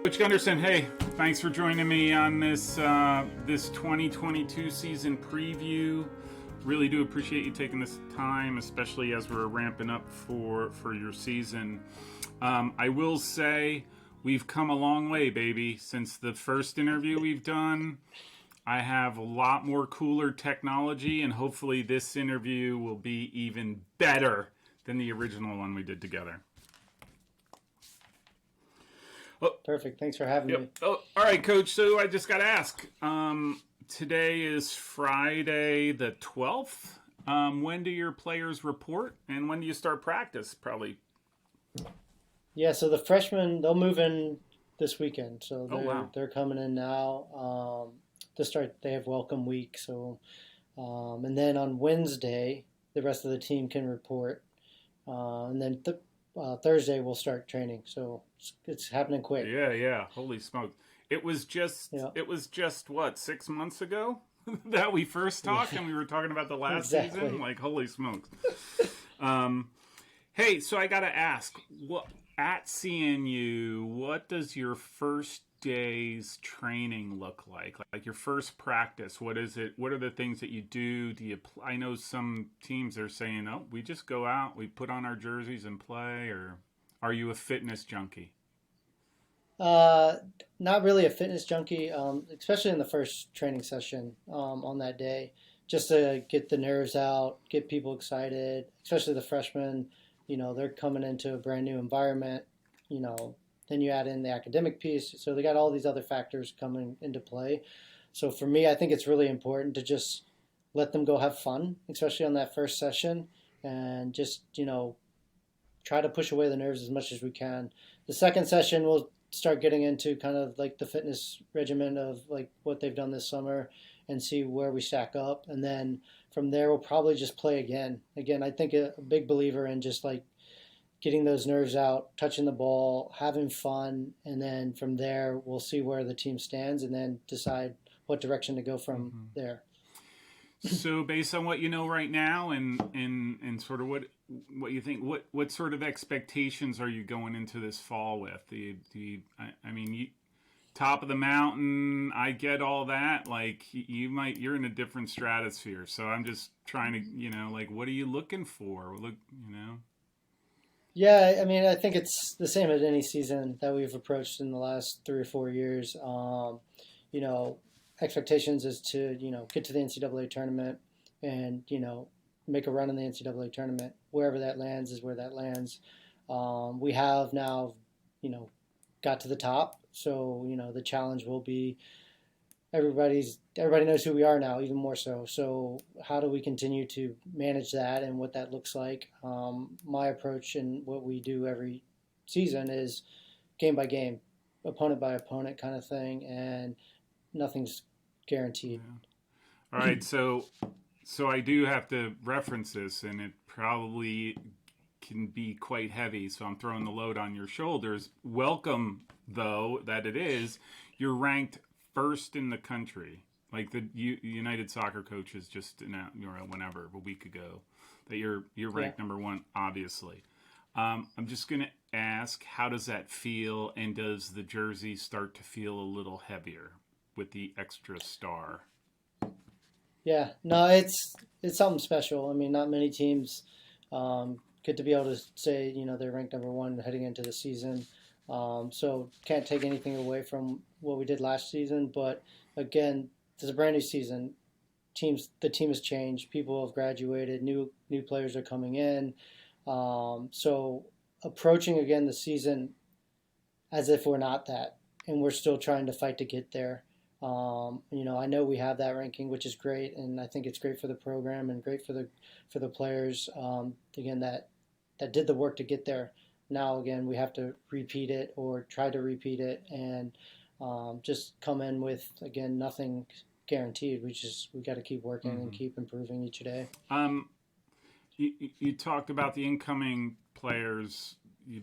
Coach Gunderson, hey, thanks for joining me on this 2022 season preview. Really do appreciate you taking this time, especially as we're ramping up for your season. I will say we've come a long way, baby, since the first interview we've done. I have a lot more cooler technology, and hopefully this interview will be even better than the original one we did together. Perfect. Thanks for having me. Oh, all right, Coach. So I just got to ask. Today is Friday the 12th. When do your players report, and when do you start practice? Probably. Yeah. So the freshmen, they'll move in this weekend. So they're coming in now. To start, they have welcome week. So, and then on Wednesday, the rest of the team can report, and then Thursday we'll start training. So it's happening quick. Yeah. Holy smokes! It was just what, 6 months ago that we first talked, and we were talking about the last season. Like, holy smokes! Hey, so I got to ask, what at CNU? What does your first day's training look like? Like your first practice? What is it? What are the things that you do? I know some teams are saying, "Oh, we just go out, we put on our jerseys and play." Or are you a fitness junkie? Not really a fitness junkie, especially in the first training session on that day, just to get the nerves out, get people excited, especially the freshmen. You know, they're coming into a brand new environment. You know, then you add in the academic piece, so they got all these other factors coming into play. So for me, I think it's really important to just let them go have fun, especially on that first session, and just, try to push away the nerves as much as we can. The second session, we'll start getting into kind of like the fitness regimen of like what they've done this summer and see where we stack up. And then from there, we'll probably just play again. Again, I think a big believer in just like getting those nerves out, touching the ball, having fun. And then from there, we'll see where the team stands and then decide what direction to go from there. So based on what you know right now and sort of what you think, what sort of expectations are you going into this fall with? Top of the mountain, I get all that. Like you're in a different stratosphere. So I'm just trying to, what are you looking for? Yeah, I mean, I think it's the same as any season that we've approached in the last 3 or 4 years. Expectations is to, get to the NCAA tournament and, make a run in the NCAA tournament. Wherever that lands is where that lands. We have now, got to the top. So, the challenge will be everybody knows who we are now, even more so. So how do we continue to manage that and what that looks like? My approach and what we do every season is game by game, opponent by opponent kind of thing, and nothing's guaranteed. Yeah. All right, so I do have to reference this, and it probably can be quite heavy, so I'm throwing the load on your shoulders. Welcome, though, that it is. You're ranked first in the country. Like the United Soccer Coaches just announced, a week ago, that you're ranked number one, obviously. I'm just going to ask, how does that feel, and does the jersey start to feel a little heavier with the extra star? Yeah, no, it's something special. I mean, not many teams get to be able to say, they're ranked number one heading into the season. So can't take anything away from what we did last season. But again, this is a brand new season. The team has changed. People have graduated. New players are coming in. So approaching again the season as if we're not that, and we're still trying to fight to get there. I know we have that ranking, which is great, and I think it's great for the program and great for the players. Again, that did the work to get there. Now again, we have to repeat it or try to repeat it, and just come in with again nothing guaranteed. We got to keep working and keep improving each day. You talked about the incoming players. You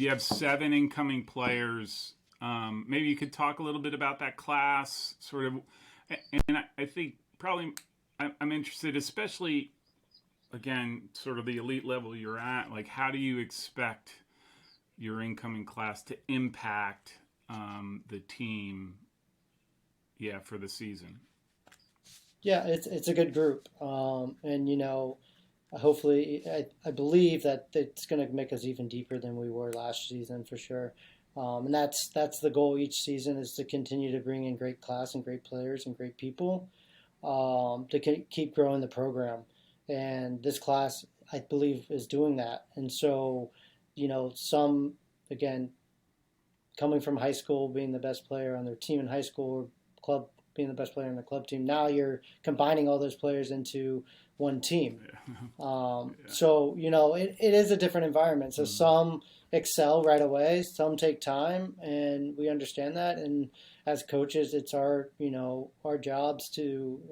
have 7 incoming players. Maybe you could talk a little bit about that class, sort of. And I think probably I'm interested, especially, again, sort of the elite level you're at. Like, how do you expect your incoming class to impact the team, for the season? Yeah, it's a good group, and hopefully, I believe that it's going to make us even deeper than we were last season for sure. And that's the goal each season, is to continue to bring in great class and great players and great people, to keep growing the program. And this class, I believe, is doing that. And so, some, again, coming from high school, being the best player on their team in high school, or club being the best player on the club team. Now you're combining all those players into one team. So, it is a different environment. So some excel right away, some take time, and we understand that. And as coaches, it's our jobs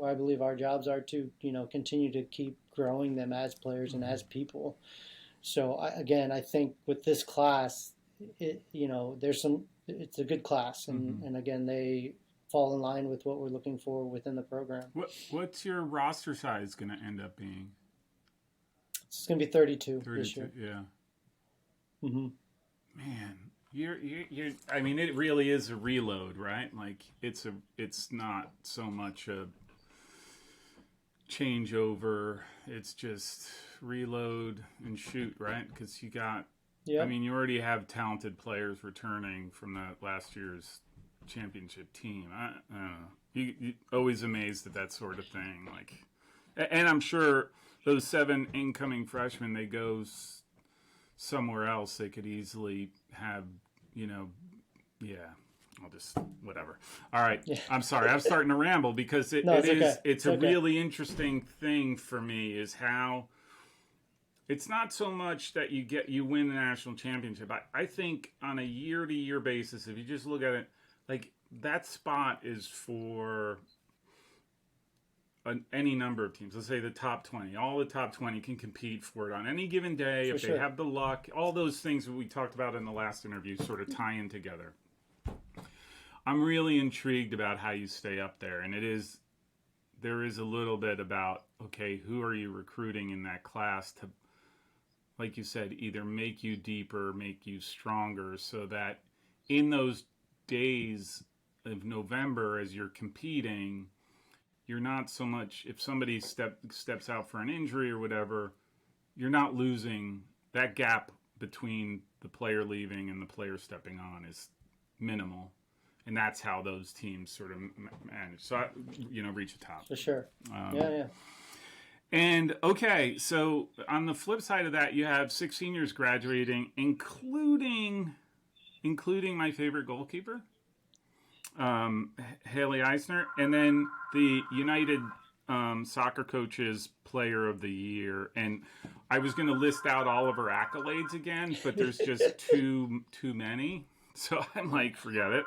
I believe our jobs are to, continue to keep growing them as players and as people. So I think with this class, it's a good class, and again, they fall in line with what we're looking for within the program. What's your roster size going to end up being? It's going to be 32 this year. Yeah. Mm-hmm. Man, you're. I mean, it really is a reload, right? Like it's not so much a changeover. It's just reload and shoot, right? Because you got. Yeah. I mean, you already have talented players returning from that last year's championship team. I don't know. You always amazed at that sort of thing. like, and I'm sure those 7 incoming freshmen, they go somewhere else. They could easily have, I'll just whatever. All right. Yeah. I'm sorry. I'm starting to ramble because it's a really interesting thing for me is how it's not so much that you win the national championship. I think on a year-to-year basis, if you just look at it, like that spot is for any number of teams. Let's say the top 20. All the top 20 can compete for it on any given day if they have the luck. All those things that we talked about in the last interview sort of tie in together. I'm really intrigued about how you stay up there, and there is a little bit about, okay, who are you recruiting in that class to, like you said, either make you deeper, make you stronger, so that in those days of November as you're competing, you're not so much, if somebody steps out for an injury or whatever, you're not losing. That gap between the player leaving and the player stepping on is minimal. And that's how those teams sort of manage. So, reach the top. For sure. Yeah. And, okay, so on the flip side of that, you have 6 seniors graduating, including my favorite goalkeeper, Haley Eisner, and then the United Soccer Coaches Player of the Year. And I was going to list out all of her accolades again, but there's just too many. So I'm like, forget it.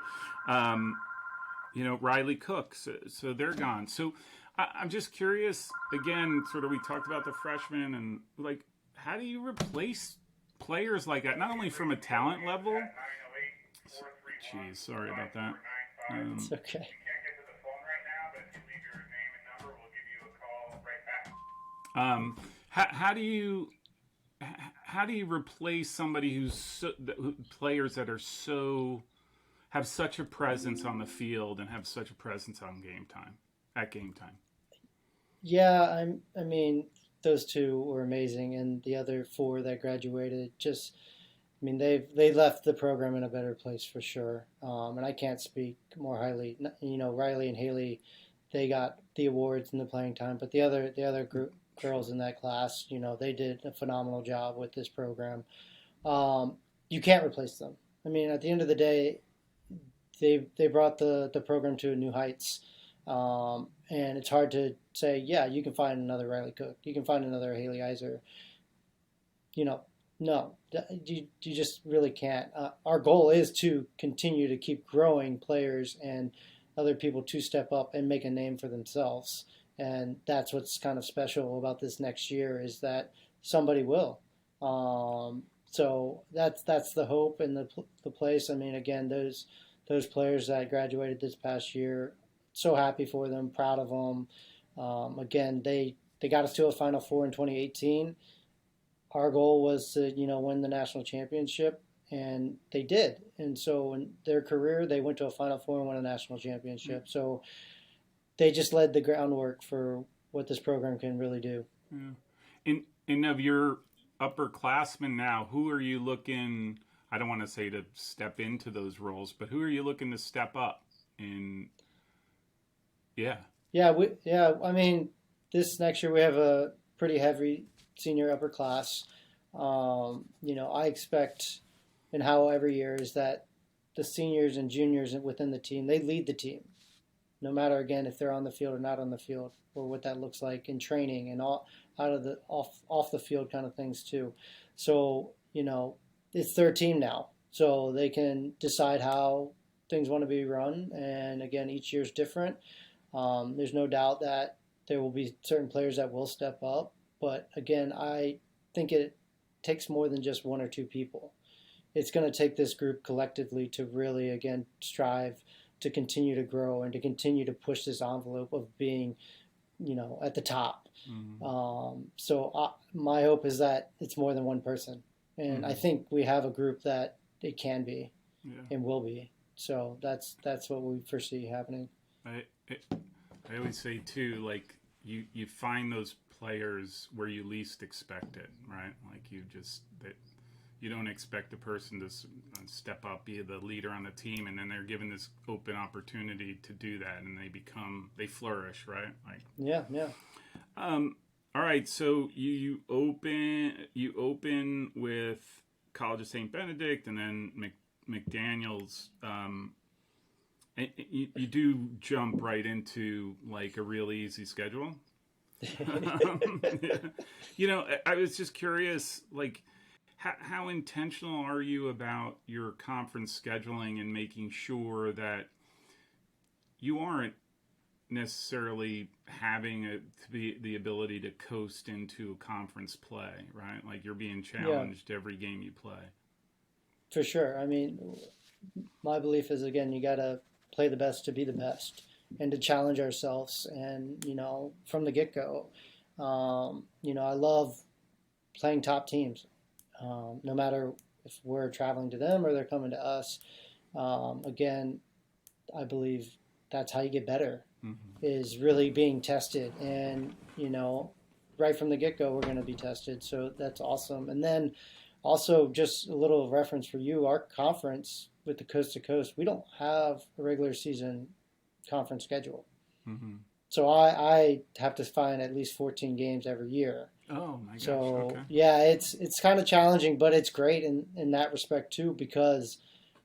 Riley Cook, so they're gone. So I'm just curious, again, sort of we talked about the freshmen and like, how do you replace players like that? Not only from a talent level. Geez, sorry about that. It's okay. How do you replace somebody players that are have such a presence on the field and have such a presence at game time? Yeah, I mean, those 2 were amazing, and the other 4 that graduated they left the program in a better place for sure. And I can't speak more highly. Riley and Haley, they got the awards and the playing time, but the other group girls in that class, they did a phenomenal job with this program. You can't replace them. I mean, at the end of the day, they brought the program to new heights. And it's hard to say, yeah, you can find another Riley Cook, you can find another Haley Eisner. No, you just really can't. Our goal is to continue to keep growing players and other people to step up and make a name for themselves. And that's what's kind of special about this next year, is that somebody will. So that's the hope and the place. I mean, again, those players that graduated this past year, so happy for them, proud of them. Again, they got us to a Final Four in 2018. Our goal was to, win the national championship, and they did. And so in their career, they went to a Final Four and won a national championship. So they just led the groundwork for what this program can really do. Yeah. In of your upperclassmen now, who are you looking? I don't want to say to step into those roles, but who are you looking to step up in? Yeah. Yeah. I mean, this next year we have a pretty heavy senior upper class. I expect, and how every year is that the seniors and juniors within the team, they lead the team, no matter again if they're on the field or not on the field, or what that looks like in training and all out of the off the field kind of things too. So it's their team now, so they can decide how things want to be run. And again, each year's different. There's no doubt that there will be certain players that will step up, but again, I think it takes more than just one or two people. It's going to take this group collectively to really, again, strive to continue to grow and to continue to push this envelope of being, at the top. My hope is that it's more than one person. And I think we have a group that it can be and will be. So that's what we foresee happening. I always say too, like you find those players where you least expect it, right? Like you don't expect a person to step up, be the leader on the team, and then they're given this open opportunity to do that, and they flourish, right? Like yeah. All right, so you open with College of St. Benedict, and then McDaniel's. You do jump right into like a really easy schedule. I was just curious, like, how intentional are you about your conference scheduling and making sure that you aren't necessarily having the ability to coast into a conference play, right? Like you're being challenged every game you play. For sure. I mean, my belief is, again, you got to play the best to be the best and to challenge ourselves. And, from the get-go, I love playing top teams, no matter if we're traveling to them or they're coming to us. Again, I believe that's how you get better, is really being tested. And, right from the get-go, we're going to be tested. So that's awesome. And then also, just a little reference for you, our conference with the coast to coast, we don't have a regular season conference schedule. So I have to find at least 14 games every year. Oh my gosh. So okay. Yeah, it's kind of challenging, but it's great in that respect too, because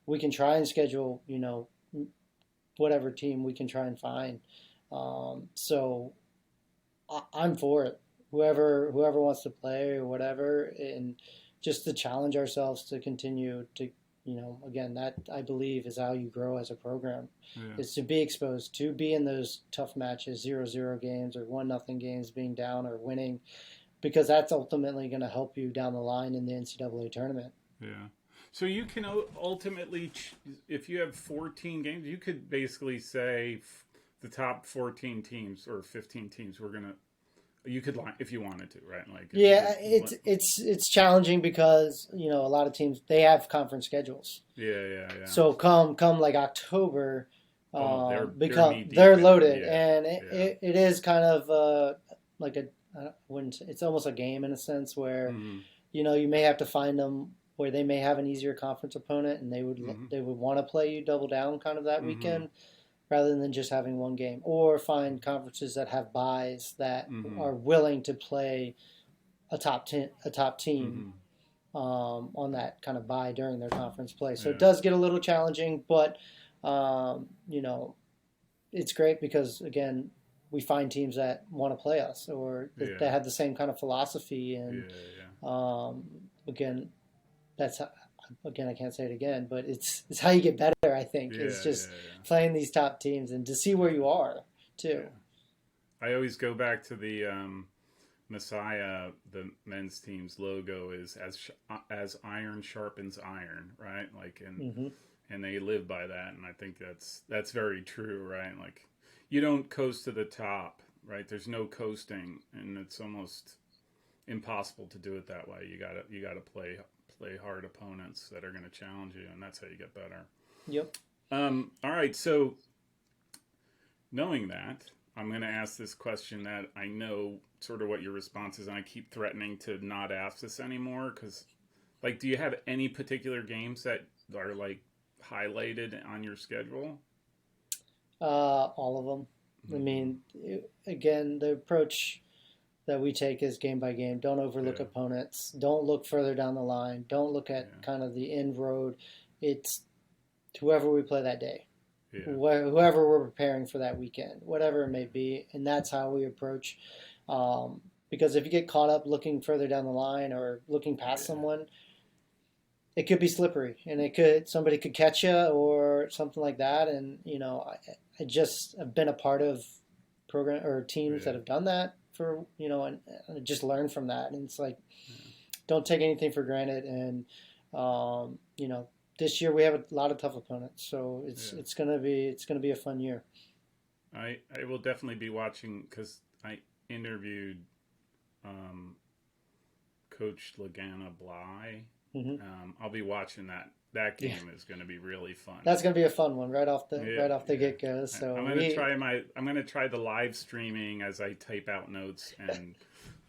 we can try and schedule, whatever team we can try and find. So I'm for it. Whoever wants to play or whatever, and just to challenge ourselves to continue to, again, that I believe is how you grow as a program. Is to be exposed, to be in those tough matches, 0-0 games or 1-0 games, being down or winning, because that's ultimately going to help you down the line in the NCAA tournament. Yeah. So you can ultimately, if you have 14 games, you could basically say the top 14 teams or 15 teams you could line if you wanted to, right? Like it's challenging because a lot of teams, they have conference schedules. Yeah. So come like October, they're loaded, and it is kind of like it's almost a game in a sense where you may have to find them where they may have an easier conference opponent, and they would want to play you double down kind of that weekend, rather than just having one game, or find conferences that have buys that are willing to play a top team on that kind of bye during their conference play. So it does get a little challenging, but it's great because, again, we find teams that want to play us or that have the same kind of philosophy. And again, that's how, again, I can't say it again, but it's how you get better, I think. It's just playing these top teams and to see where you are, too. I always go back to the Messiah, the men's team's logo is as iron sharpens iron, right? Like, and they live by that, and I think that's very true, right? Like, you don't coast to the top, right? There's no coasting, and it's almost impossible to do it that way. You gotta play play hard opponents that are going to challenge you, and that's how you get better. Yep. All right, so knowing that, I'm going to ask this question that I know sort of what your response is, and I keep threatening to not ask this anymore because, like, do you have any particular games that are, like, highlighted on your schedule? All of them. I mean, again, the approach that we take is game by game. Don't overlook opponents. Don't look further down the line. Don't look at kind of the end road. It's whoever we play that day, whoever we're preparing for that weekend, whatever it may be, and that's how we approach. Because if you get caught up looking further down the line or looking past someone, it could be slippery, and somebody could catch you or something like that. And I just have been a part of program or teams that have done that for and just learn from that. And it's like, don't take anything for granted. And this year we have a lot of tough opponents, so it's gonna be a fun year. I will definitely be watching because I interviewed Coach Lagana Bly. I'll be watching that. That game is going to be really fun. That's going to be a fun one right off the get go. So I'm going to try the live streaming as I type out notes and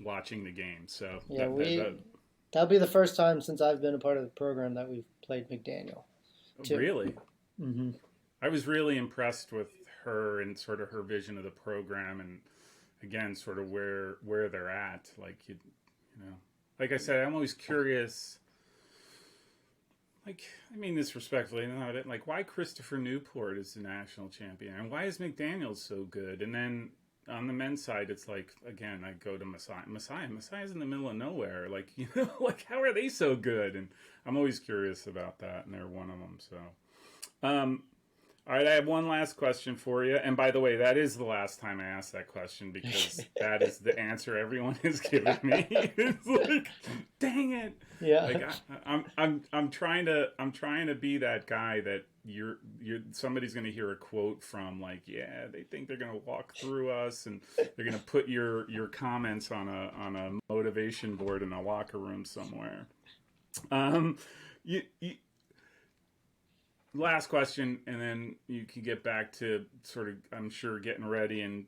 watching the game. So that'll be the first time since I've been a part of the program that we've played McDaniel. Too. Really? Mm-hmm. I was really impressed with her and sort of her vision of the program, and again, sort of where they're at. Like like I said, I'm always curious. Like, I mean this respectfully, like, why Christopher Newport is the national champion, and why is McDaniel so good? And then on the men's side, it's like, again, I go to Messiah's in the middle of nowhere. Like, like, how are they so good? And I'm always curious about that, and they're one of them. So, all right, I have one last question for you. And by the way, that is the last time I asked that question because that is the answer everyone has given me. It's like, dang it. Yeah. Like I'm trying to be that guy that somebody's going to hear a quote from, like, yeah, they think they're going to walk through us and they're going to put your comments on a motivation board in a locker room somewhere. Last question, and then you can get back to sort of, I'm sure, getting ready and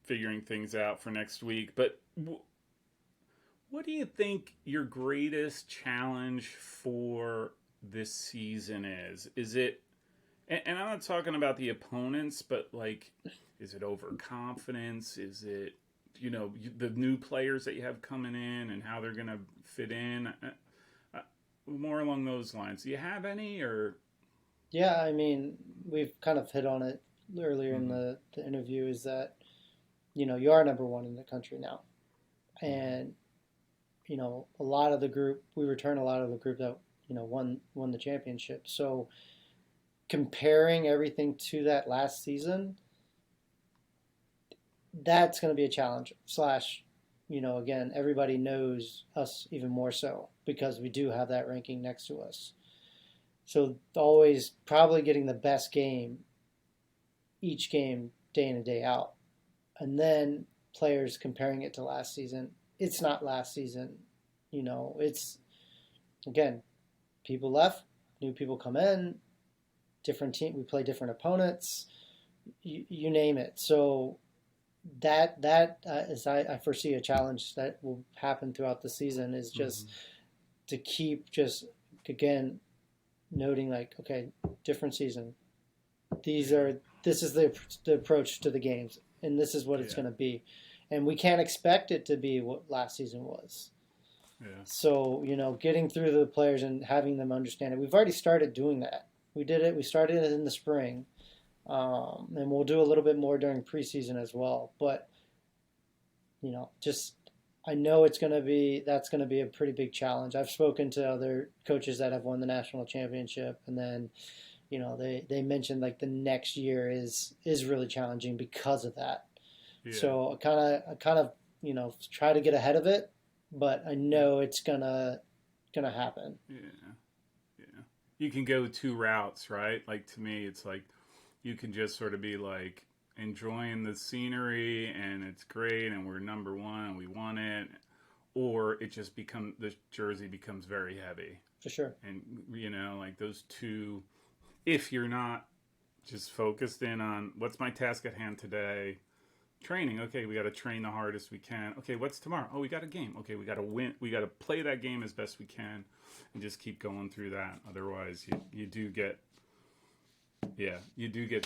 figuring things out for next week. But what do you think your greatest challenge for this season is? Is it, and I'm not talking about the opponents, but like, is it overconfidence? Is it, the new players that you have coming in and how they're going to fit in? More along those lines. Do you have any, or? Yeah, I mean, we've kind of hit on it earlier in the interview, is that, you are number one in the country now. And, a lot of the group, we return a lot of the group that, won the championship. So comparing everything to that last season, that's going to be a challenge / again, everybody knows us even more so because we do have that ranking next to us. So always probably getting the best game each game, day in and day out. And then players comparing it to last season. It's not last season. It's, again, people left, new people come in, different team. We play different opponents, you name it. So that is, I foresee a challenge that will happen throughout the season, is just to keep again noting, like, okay, different season. This is the approach to the games, and this is what it's going to be, and we can't expect it to be what last season was. Yeah. So getting through the players and having them understand it. We've already started doing that. We did it. We started it in the spring. And we'll do a little bit more during preseason as well. But, I know that's going to be a pretty big challenge. I've spoken to other coaches that have won the national championship, and then, they mentioned, like, the next year is really challenging because of that. Yeah. So I kind of try to get ahead of it, but I know it's gonna happen. Yeah. You can go two routes, right? Like, to me, it's like, you can just sort of be like enjoying the scenery and it's great and we're number one and we won it. or it just the jersey becomes very heavy. For sure. And, like those two, if you're not just focused in on what's my task at hand today, training, okay, we got to train the hardest we can. Okay, what's tomorrow? Oh, we got a game. Okay, we got to win. We got to play that game as best we can and just keep going through that. Otherwise, you do get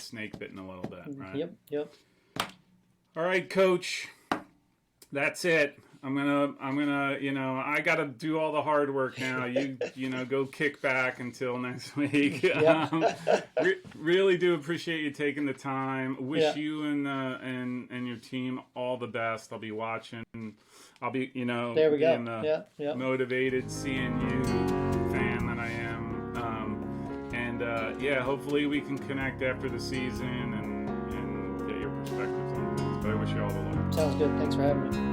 snake bitten a little bit, right? Yep. All right, Coach. That's it. I'm gonna, I gotta do all the hard work now. You go kick back until next week. Really do appreciate you taking the time. Wish you and your team all the best. I'll be watching. I'll be, there we being go. the motivated CNU fan that I am. Hopefully we can connect after the season and get your perspectives on things. But I wish you all the luck. Sounds good. Thanks for having me.